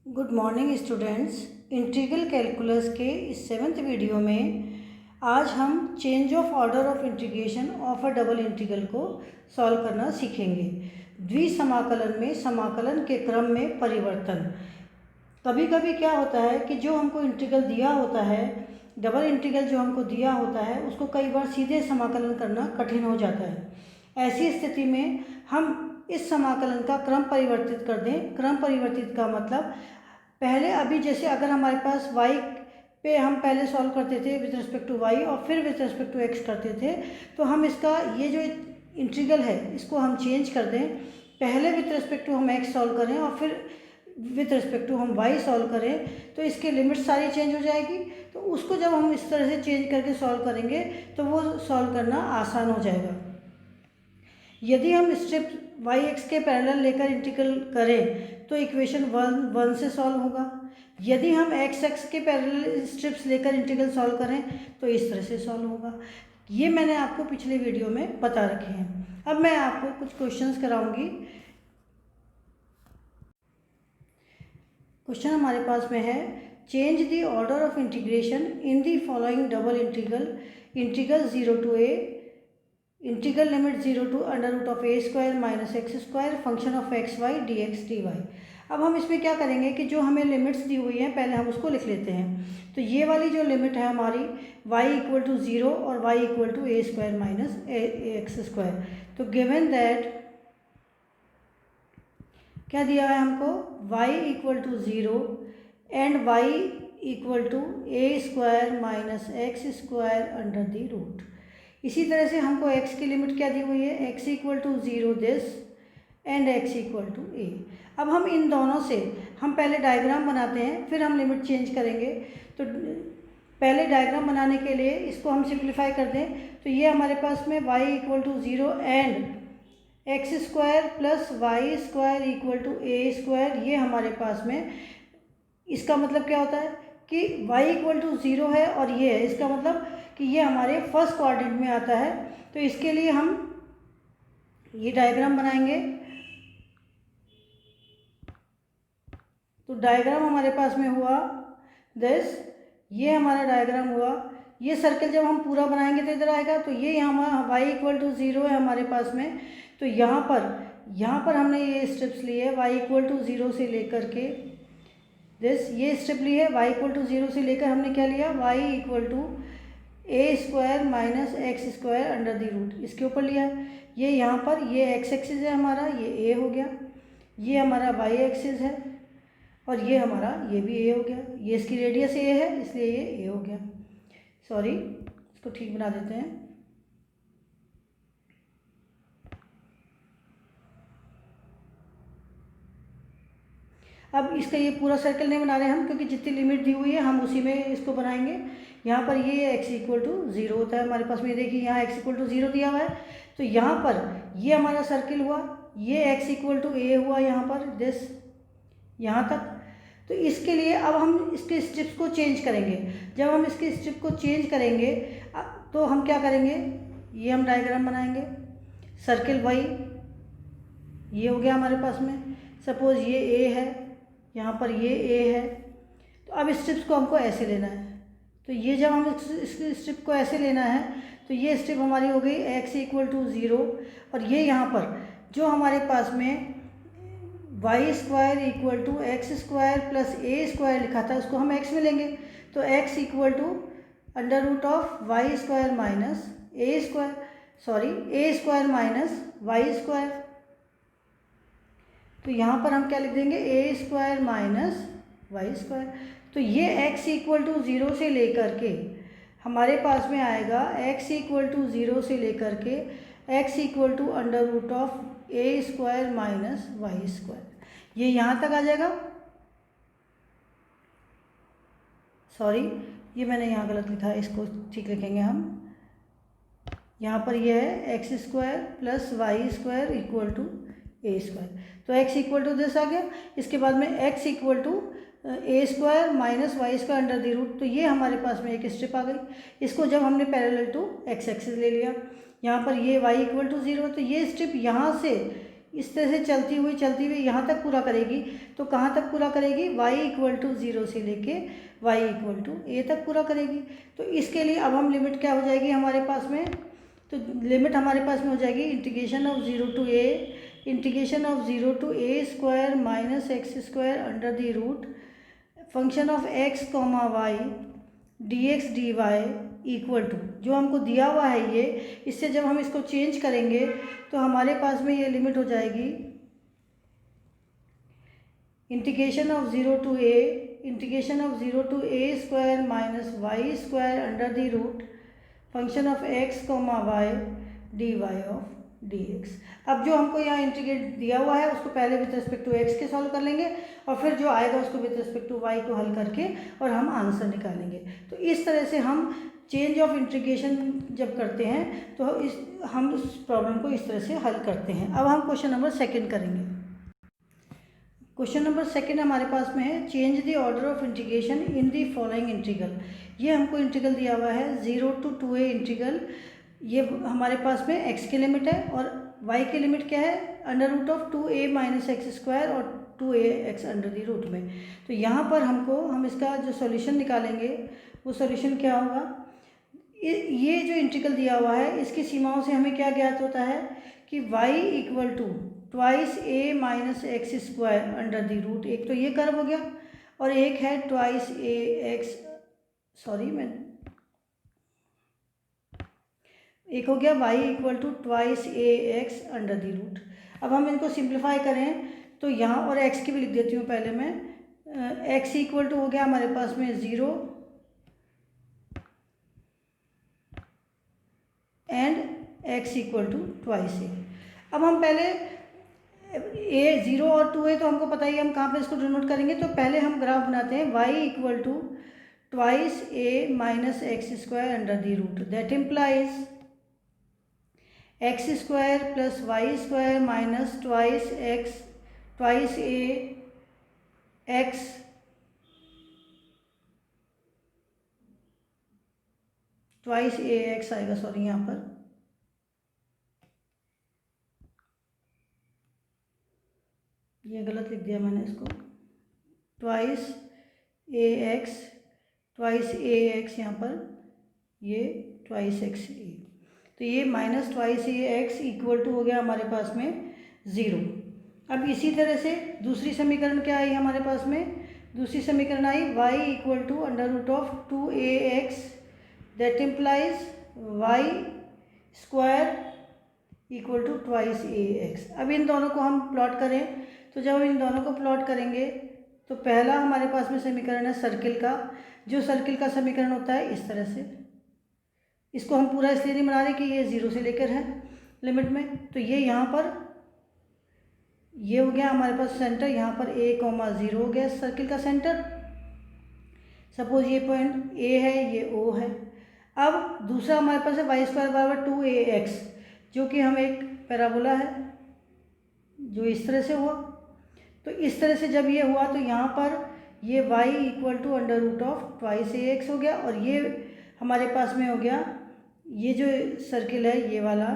Good morning students. Integral calculus के इस 7th video में आज हम change of order of integration of a double integral को सॉल्व करना सीखेंगे। द्विसमाकलन में समाकलन के क्रम में परिवर्तन। कभी कभी क्या होता है कि जो हमको इंटीग्रल दिया होता है, डबल इंटीग्रल जो हमको दिया होता है, उसको कई बार सीधे समाकलन करना कठिन हो जाता है। ऐसी स्थिति में हम इस समाकलन का क्रम परिवर्तित कर दें। क्रम परिवर्तित का मतलब पहले अभी जैसे अगर हमारे पास y पे हम पहले सॉल्व करते थे विद रिस्पेक्ट टू y और फिर विद रिस्पेक्ट टू x करते थे, तो हम इसका ये जो इंटीग्रल है इसको हम चेंज कर दें। पहले विद रिस्पेक्ट टू हम x सॉल्व करें और फिर विद रिस्पेक्ट टू हम y सॉल्व करें, तो इसके लिमिट सारी चेंज हो जाएगी। तो उसको जब हम इस तरह से चेंज करके सॉल्व करेंगे तो वो सॉल्व करना आसान हो जाएगा। यदि हम स्ट्रिप y x के पैरेलल लेकर इंटीग्रल करें तो इक्वेशन 1 से सॉल्व होगा। यदि हम x x के पैरेलल स्ट्रिप्स लेकर इंटीग्रल सॉल्व करें तो इस तरह से सॉल्व होगा। ये मैंने आपको पिछले वीडियो में बता रखे हैं। अब मैं आपको कुछ क्वेश्चंस कराऊंगी। क्वेश्चन हमारे पास में है, change the order of integration in the following double integral 0 to a integral limit 0 to √a² - x² function of xy dx dy। अब हम इसमें क्या करेंगे कि जो हमें लिमिट्स दी हुई हैं पहले हम उसको लिख लेते हैं। तो ये वाली जो लिमिट है हमारी y = 0 और y = a² - x²। तो गिवन दैट क्या दिया है हमको, y = 0 and y = a² - x² √। इसी तरह से हमको x की लिमिट क्या दी हुई है, x = 0 this and x = a। अब हम इन दोनों से हम पहले डायग्राम बनाते हैं, फिर हम लिमिट चेंज करेंगे। तो पहले डायग्राम बनाने के लिए इसको हम सिंप्लीफाई कर दें। तो ये हमारे पास में y = 0 and x² + y² = a²। ये हमारे पास में, इसका मतलब क्या होता है कि y = 0 है और ये है, इसका मतलब कि ये हमारे फर्स्ट क्वाड्रेंट में आता है। तो इसके लिए हम ये डायग्राम बनाएंगे। तो डायग्राम हमारे पास में हुआ दिस, ये हमारा डायग्राम हुआ। ये सर्कल जब हम पूरा बनाएंगे तो इधर आएगा। तो ये यहाँ y = 0 है हमारे पास में। तो यहाँ पर हमने ये स्ट्रिप्स ली है y = 0 से लेकर के दिस, ये स्ट्रिप ली है y = 0 से लेकर हमने क्या लिया, y = a² - x² √। इसके ऊपर लिया है। ये यहाँ पर ये x एक्सिस है हमारा, ये a हो गया। ये हमारा y एक्सिस है और ये हमारा ये भी a हो गया। ये इसकी रेडियस a है इसलिए ये a हो गया। सॉरी, इसको ठीक बना देते हैं। अब इसका ये पूरा सर्कल नहीं बना रहे हम, क्योंकि जितनी लिमिट दी हुई है हम उसी में इसको बनाएंगे। यहाँ पर ये x = 0 होता है हमारे पास में। देखिए यहाँ x = 0 दिया हुआ है। तो यहाँ पर ये हमारा सर्किल हुआ, ये x = a हुआ यहाँ पर दिस, यहाँ तक। तो इसके लिए अब हम इसके स्ट्रिप्स को चेंज करेंगे। जब हम इसके स्ट्रिप को चेंज करेंगे तो हम क्या करेंगे, ये हम डायग्राम बनाएंगे। सर्किल y ये हो गया हमारे पास में। सपोज ये a है, यहाँ पर ये a है। तो अब स्ट्रिप्स को हमको ऐसे लेना है। तो ये जब हम इस स्ट्रिप को ऐसे लेना है तो ये स्ट्रिप हमारी हो गई x = 0 और ये यहाँ पर जो हमारे पास में y² = x² + a² लिखा था उसको हम x में लेंगे। तो x = a² तो यहाँ पर हम क्या लिख देंगे, a² - y²। तो ये x = 0 से लेकर के हमारे पास में आएगा, x = 0 से लेकर के x = a² - y²। ये यहाँ तक आ जाएगा। सॉरी, ये मैंने यहाँ गलत लिखा है, इसको ठीक लिखेंगे हम। यहाँ पर ये है x² + y² = a²। तो x = दिस आ गया। इसके बाद में x = a² - y² √। तो ये हमारे पास में एक स्ट्रिप आ गई। इसको जब हमने पैरेलल टू x एक्सिस ले लिया, यहाँ पर ये y = 0 है। तो ये स्ट्रिप यहाँ से इस तरह से चलती हुई यहाँ तक पूरा करेगी। तो कहाँ तक पूरा करेगी? y इक्वल टू 0 से लेके y इक्वल टू a तक पूरा करेगी। तो इसके लिए अब हम लिमिट क्या हो जाएगी हमारे पास में? तो लिमिट हमारे पास में हो जाएगी integration of 0 to a square minus x square under the root function of x comma y dx dy equal to, जो हमको दिया हुआ है ये, इससे जब हम इसको चेंज करेंगे तो हमारे पास में ये लिमिट हो जाएगी integration of 0 to a square minus y square under the root function of x comma y dy of dx। अब जो हमको यहाँ इंटीग्रेट दिया हुआ है उसको पहले विद रिस्पेक्ट टू x के सॉल्व कर लेंगे और फिर जो आएगा उसको विद रिस्पेक्ट टू y को हल करके और हम आंसर निकालेंगे। तो इस तरह से हम चेंज ऑफ इंटीग्रेशन जब करते हैं तो हम इस प्रॉब्लम को इस तरह से हल करते हैं। अब हम क्वेश्चन नंबर सेकंड करेंगे। क्वेश्चन नंबर सेकंड हमारे पास में है change the order of integration in the following integral. ये हमको इंटीग्रल दिया हुआ है 0 टू 2a इंटीग्रल। ये हमारे पास में x की लिमिट है और y की लिमिट क्या है? Under root of 2a minus x square और 2ax अंडर द रूट में। तो यहाँ पर हम इसका जो सॉल्यूशन निकालेंगे वो सॉल्यूशन क्या होगा? ये जो इंटीग्रल दिया हुआ है इसकी सीमाओं से हमें क्या ज्ञात होता है कि y equal to twice a minus x square under the root. एक तो ये कर्व हो गया और एक है ट्वाइस a एक्स, एक हो गया y equal to twice a x under the root. अब हम इनको सिंप्लीफाई करें तो यहाँ, और x की भी लिख देती हूँ पहले मैं, x इक्वल टू हो गया हमारे पास में 0 and x equal to twice a। अब हम पहले a 0 और 2a तो हमको पता ही है हम कहाँ पे इसको डिनोट करेंगे। तो पहले हम ग्राफ बनाते हैं y equal to twice a minus x square under the root. That implies x square plus y square minus twice a x twice a x आएगा, सॉरी यहाँ पर ये गलत लिख दिया मैंने इसको, ट्वाइस a एक्स यहाँ पर ये ट्वाइस एक्स a। तो ये minus twice a x equal to हो गया हमारे पास में 0। अब इसी तरह से दूसरी समीकरण क्या आई हमारे पास में? दूसरी समीकरण आई y equal to under root of 2ax that implies y square equal to twice a x. अब इन दोनों को हम प्लॉट करें तो जब हम इन दोनों को प्लॉट करेंगे तो पहला हमारे पास में समीकरण है सर्किल का। जो सर्किल का समीकरण होता है इस तरह से, इसको हम पूरा इसलिए नहीं बना रहे कि ये 0 से लेकर है लिमिट में। तो ये यहाँ पर ये हो गया हमारे पास सेंटर, यहाँ पर a, 0 हो गया सर्किल का सेंटर। सपोज ये पॉइंट a है, ये o है। अब दूसरा हमारे पास है वाई स्क्वायर बराबर 2ax, जो कि हम एक पैराबोला है जो इस तरह से हुआ। तो इस तरह से जब ये हुआ तो यहाँ पर ये y equal to under root of twice a x हो गया और ये हमारे पास में हो गया, ये जो सर्किल है ये वाला,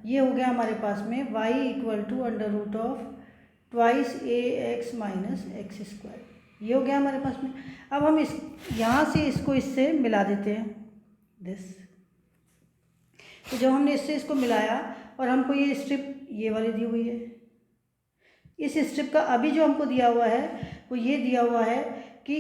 ये हो गया हमारे पास में y equal to under root of twice a x minus x square, ये हो गया हमारे पास में। अब हम इस यहाँ से इसको इससे मिला देते हैं दिस। तो जब हमने इससे इसको मिलाया और हमको ये स्ट्रिप ये वाली दी हुई है, इस स्ट्रिप का अभी जो हमको दिया हुआ है वो ये दिया हुआ है कि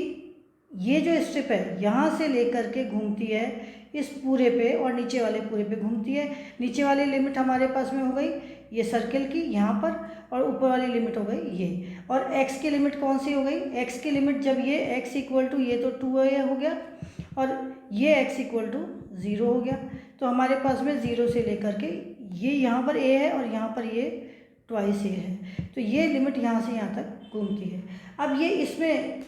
ये जो स्ट्रिप है यहाँ से लेकर के घूमती है इस पूरे पे और नीचे वाले पूरे पे घूमती है। नीचे वाली लिमिट हमारे पास में हो गई ये सर्किल की यहाँ पर, और ऊपर वाली लिमिट हो गई ये। और x की लिमिट कौन सी हो गई? x की लिमिट जब ये x इक्वल टू ये तो 2a हो गया और ये x इक्वल टू 0 हो गया। तो हमारे पास में 0 से लेकर के ये यहाँ पर a है और यहाँ पर ये ट्वाइस a है। तो ये लिमिट यहाँ से यहाँ तक घूमती है। अब ये इसमें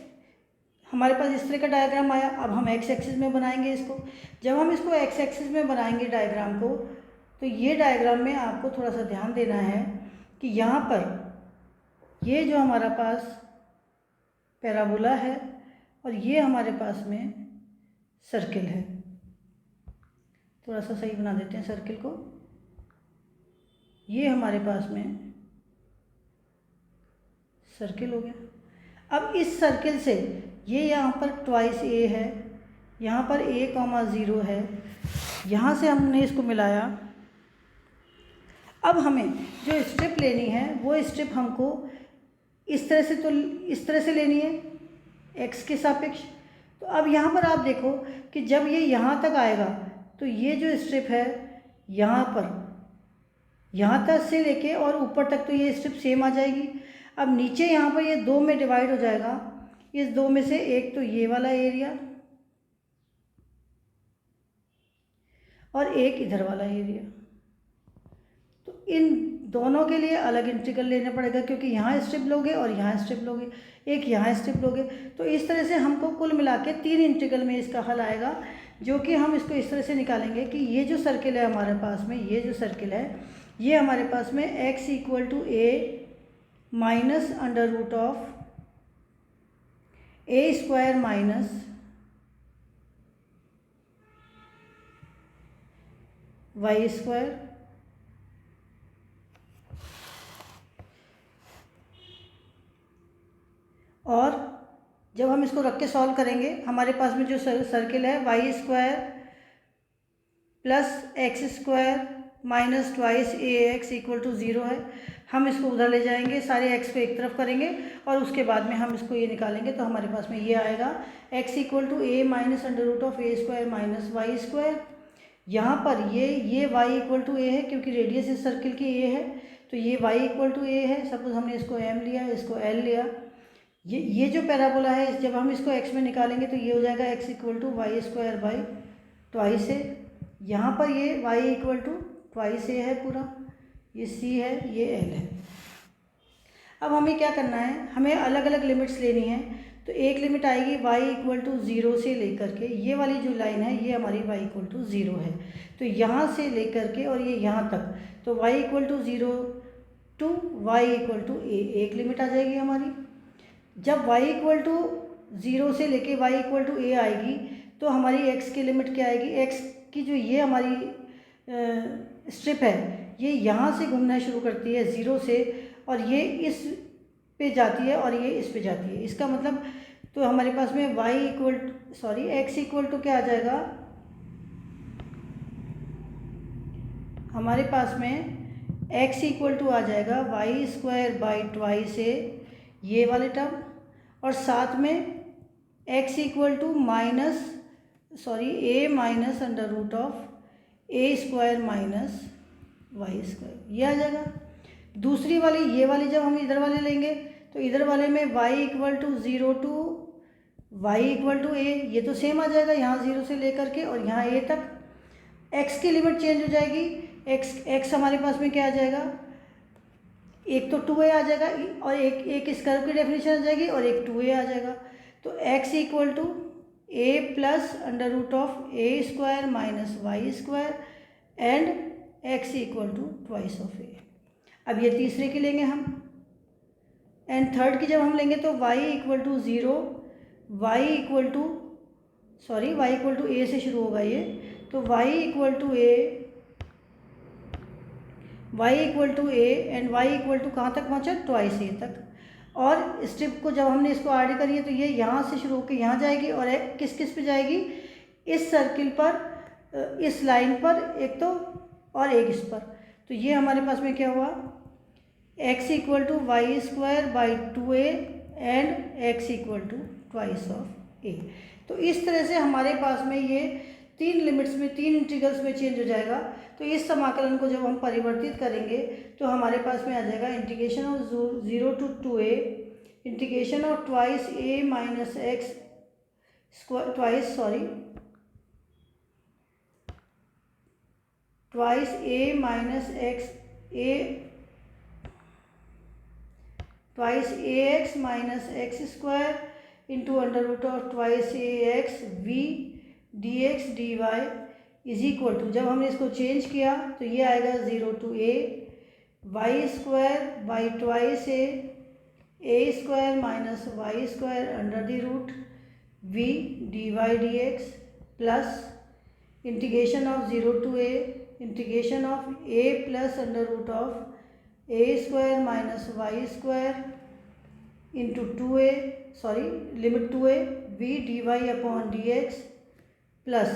हमारे पास इस तरह का डायग्राम आया। अब हम x एक्सिस में बनाएंगे इसको। जब हम इसको x एक्सिस में बनाएंगे डायग्राम को, तो ये डायग्राम में आपको थोड़ा सा ध्यान देना है कि यहाँ पर ये जो हमारा पास पैराबोला है और ये हमारे पास में सर्किल है। थोड़ा सा सही बना देते हैं सर्किल को। ये हमारे पास में सर्किल हो गया। अब इस सर्किल से ये यहाँ पर ट्वाइस ए है, यहाँ पर a,0 है, यहाँ से हमने इसको मिलाया। अब हमें जो स्ट्रिप लेनी है वो स्ट्रिप हमको इस तरह से लेनी है x के सापेक्ष। तो अब यहाँ पर आप देखो कि जब ये यहाँ तक आएगा तो ये जो स्ट्रिप है यहाँ तक से लेके और ऊपर तक तो ये स्ट्रिप सेम आ जाएगी। अब नीचे यहाँ पर ये 2 में डिवाइड हो जाएगा। इस 2 में से एक तो ये वाला एरिया और एक इधर वाला एरिया। तो इन दोनों के लिए अलग इंटीग्रल लेना पड़ेगा, क्योंकि यहाँ स्ट्रिप लोगे और यहाँ स्ट्रिप लोगे, एक यहाँ स्ट्रिप लोगे। तो इस तरह से हमको कुल मिला के 3 इंटीग्रल में इसका हल आएगा, जो कि हम इसको इस तरह से निकालेंगे कि ये जो सर्किल है हमारे पास में, ये जो सर्किल है ये हमारे पास में x = a minus under root of a² minus y²। और जब हम इसको रख के सॉल्व करेंगे हमारे पास में जो सर्किल है y² plus x² minus twice ax = 0 है। हम इसको उधर ले जाएंगे, सारे x को एक तरफ करेंगे और उसके बाद में हम इसको ये निकालेंगे। तो हमारे पास में ये आएगा x = a minus under root of a² minus y²। यहाँ पर ये y = a है, क्योंकि रेडियस इस सर्किल की a है, तो ये y = a है। सपोज हमने इसको m लिया, इसको l लिया। ये जो पैराबोला है, जब हम इसको x में निकालेंगे तो ये हो जाएगा x = y² by twice a। यहाँ पर ये y = ट्वाइस a है पूरा, ये c है, ये l है। अब हमें क्या करना है, हमें अलग अलग लिमिट्स लेनी है। तो एक लिमिट आएगी y = 0 से लेकर के, ये वाली जो लाइन है ये हमारी y = 0 है, तो यहाँ से लेकर के और ये यहाँ तक, तो y = 0 टू y = a एक लिमिट आ जाएगी हमारी। जब y = 0 से लेके y = a आएगी तो हमारी x की लिमिट क्या आएगी, x की जो ये हमारी स्ट्रिप है ये यहाँ से घूमना शुरू करती है 0 से, और ये इस पे जाती है और ये इस पे जाती है। इसका मतलब तो हमारे पास में x = क्या आ जाएगा, हमारे पास में x = आ जाएगा y² बाई ट्वाइस a, ये वाले टर्म, और साथ में x = a minus under root of a² minus y², ये आ जाएगा। दूसरी वाली ये वाली जब हम इधर वाले लेंगे तो इधर वाले में y = 0 टू y = a, ये तो सेम आ जाएगा यहाँ 0 से लेकर के और यहाँ a तक। x की लिमिट चेंज हो जाएगी, x हमारे पास में क्या आ जाएगा, एक तो 2a आ जाएगा और एक इस कर्व की डेफिनेशन आ जाएगी और एक 2a आ जाएगा। तो x = a plus under root of a² minus y² and x = twice of a। अब ये तीसरे की लेंगे हम, एंड थर्ड की जब हम लेंगे तो y = 0, y = a से शुरू होगा ये, तो y = a एंड y = कहाँ तक पहुँचा, ट्वाइस a तक। और स्ट्रिप को जब हमने इसको ऐड करी है तो ये यहाँ से शुरू होकर यहाँ जाएगी और किस पे जाएगी, इस सर्किल पर, इस लाइन पर एक तो, और एक इस पर। तो ये हमारे पास में क्या हुआ, x = y² by 2a and x = twice of a। तो इस तरह से हमारे पास में ये 3 लिमिट्स में, 3 इंटीग्रल्स में चेंज हो जाएगा। तो इस समाकलन को जब हम परिवर्तित करेंगे तो हमारे पास में आ जाएगा integration of 0 to 2a integration of twice a minus x twice a minus x a twice ax minus x² into under root of twice ax v dx dy is equal to, जब हमने इसको change किया तो ये आएगा 0 to a y² by twice a² minus y² under the root v dy dx plus integration of 0 to a integration of a plus under root of a² minus y² into limit 2a v dy upon dx plus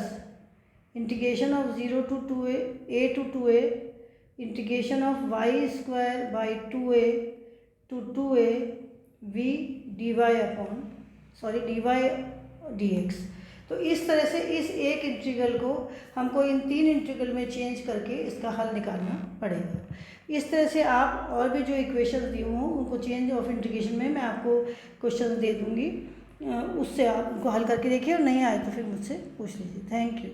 integration of 0 to 2a integration of y square by 2a to 2a v dy upon dy dx। तो इस तरह से इस एक integral को हमको इन 3 integral में change करके इसका हल निकालना पड़ेगा। इस तरह से आप और भी जो इक्वेशंस दी हों उनको चेंज ऑफ इंटीग्रेशन में मैं आपको क्वेश्चन दे दूँगी, उससे आप उनको हल करके देखिए और नहीं आए तो फिर मुझसे पूछ लीजिए। Thank you.